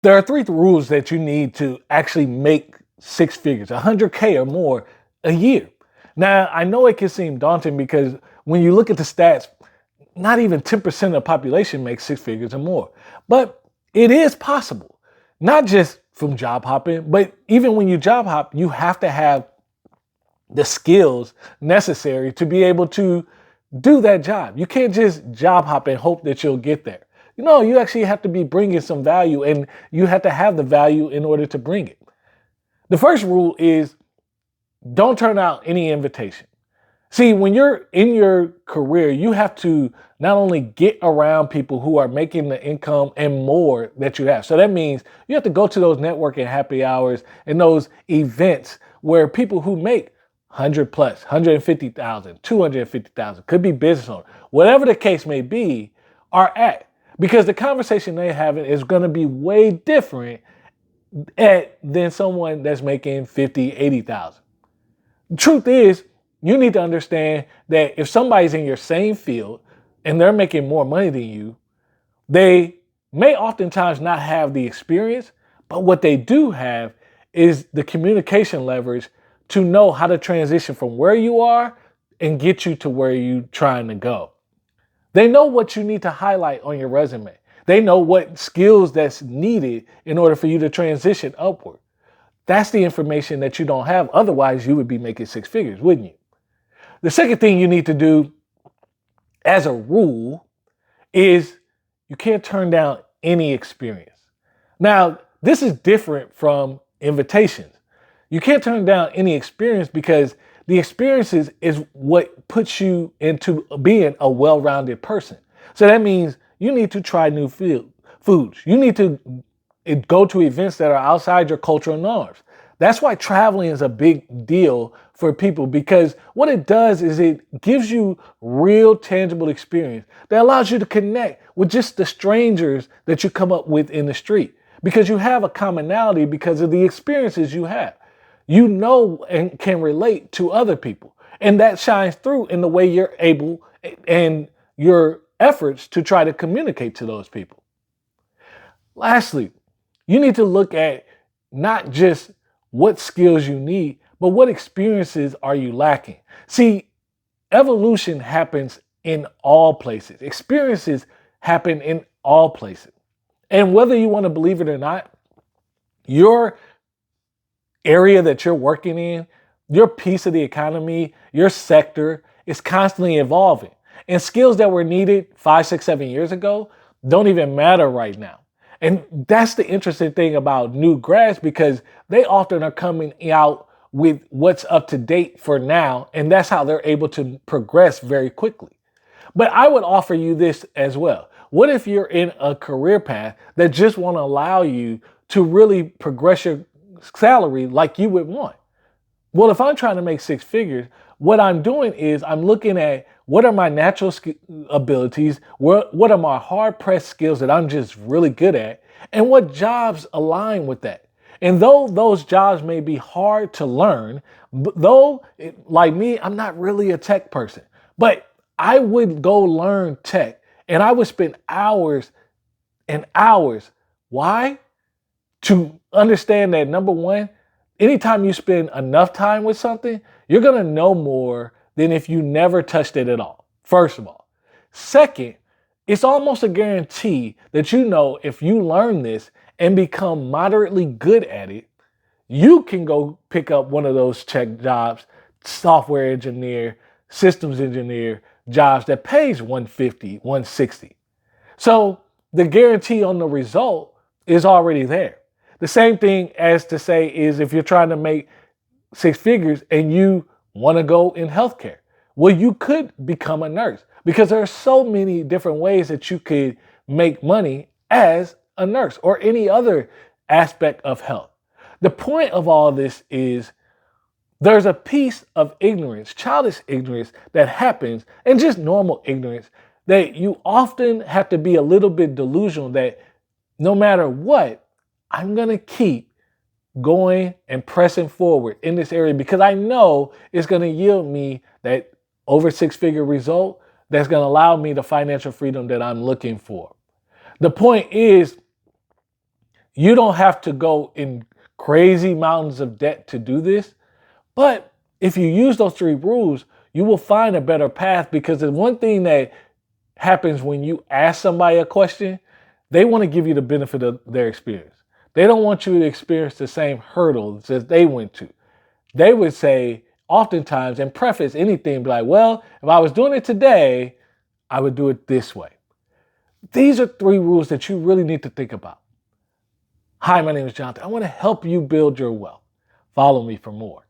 There are three rules that you need to actually make six figures, 100K or more a year. Now, I know it can seem daunting because when you look at the stats, not even 10% of the population makes six figures or more. But it is possible, not just from job hopping, but even when you job hop, you have to have the skills necessary to be able to do that job. You can't just job hop and hope that you'll get there. No, you actually have to be bringing some value, and you have to have the value in order to bring it. The first rule is don't turn out any invitation. See, when you're in your career, you have to not only get around people who are making the income and more that you have. So that means you have to go to those networking happy hours and those events where people who make 100 plus, 150,000, 250,000, could be business owners, whatever the case may be, are at. Because the conversation they're having is going to be way different than someone that's making 50, 80,000. The truth is, you need to understand that if somebody's in your same field and they're making more money than you, they may oftentimes not have the experience, but what they do have is the communication leverage to know how to transition from where you are and get you to where you're trying to go. They know what you need to highlight on your resume. They know what skills that's needed in order for you to transition upward. That's the information that you don't have. Otherwise, you would be making six figures, wouldn't you? The second thing you need to do as a rule is you can't turn down any experience. Now, this is different from invitations. You can't turn down any experience because the experiences is what puts you into being a well-rounded person. So that means you need to try new foods. You need to go to events that are outside your cultural norms. That's why traveling is a big deal for people, because what it does is it gives you real tangible experience that allows you to connect with just the strangers that you come up with in the street, because you have a commonality because of the experiences you have. You know and can relate to other people, and that shines through in the way you're able and your efforts to try to communicate to those people. Lastly, you need to look at not just what skills you need, but what experiences are you lacking? See, evolution happens in all places. Experiences happen in all places. And whether you want to believe it or not, your area that you're working in, your piece of the economy, your sector is constantly evolving. And skills that were needed 5, 6, 7 years ago don't even matter right now. And that's the interesting thing about new grads, because they often are coming out with what's up to date for now, and that's how they're able to progress very quickly. But I would offer you this as well. What if you're in a career path that just won't allow you to really progress your salary like you would want? Well, if I'm trying to make six figures, what I'm doing is I'm looking at what are my natural abilities, what are my hard-pressed skills that I'm just really good at, and what jobs align with that. And though those jobs may be hard to learn, like me, I'm not really a tech person, but I would go learn tech and I would spend hours and hours. Why? To understand that, number one, anytime you spend enough time with something, you're going to know more than if you never touched it at all, first of all. Second, it's almost a guarantee that you know if you learn this and become moderately good at it, you can go pick up one of those tech jobs, software engineer, systems engineer jobs that pays 150, 160. So the guarantee on the result is already there. The same thing as to say is if you're trying to make six figures and you want to go in healthcare, well, you could become a nurse because there are so many different ways that you could make money as a nurse or any other aspect of health. The point of all this is there's a piece of ignorance, childish ignorance that happens, and just normal ignorance that you often have to be a little bit delusional that no matter what, I'm going to keep going and pressing forward in this area because I know it's going to yield me that over six-figure result that's going to allow me the financial freedom that I'm looking for. The point is, You don't have to go in crazy mountains of debt to do this. But if you use those 3 rules, you will find a better path, because the one thing that happens when you ask somebody a question, they want to give you the benefit of their experience. They don't want you to experience the same hurdles that they went to. They would say, oftentimes, and preface anything, be like, well, if I was doing it today, I would do it this way. These are 3 rules that you really need to think about. Hi, my name is Jonathan. I want to help you build your wealth. Follow me for more.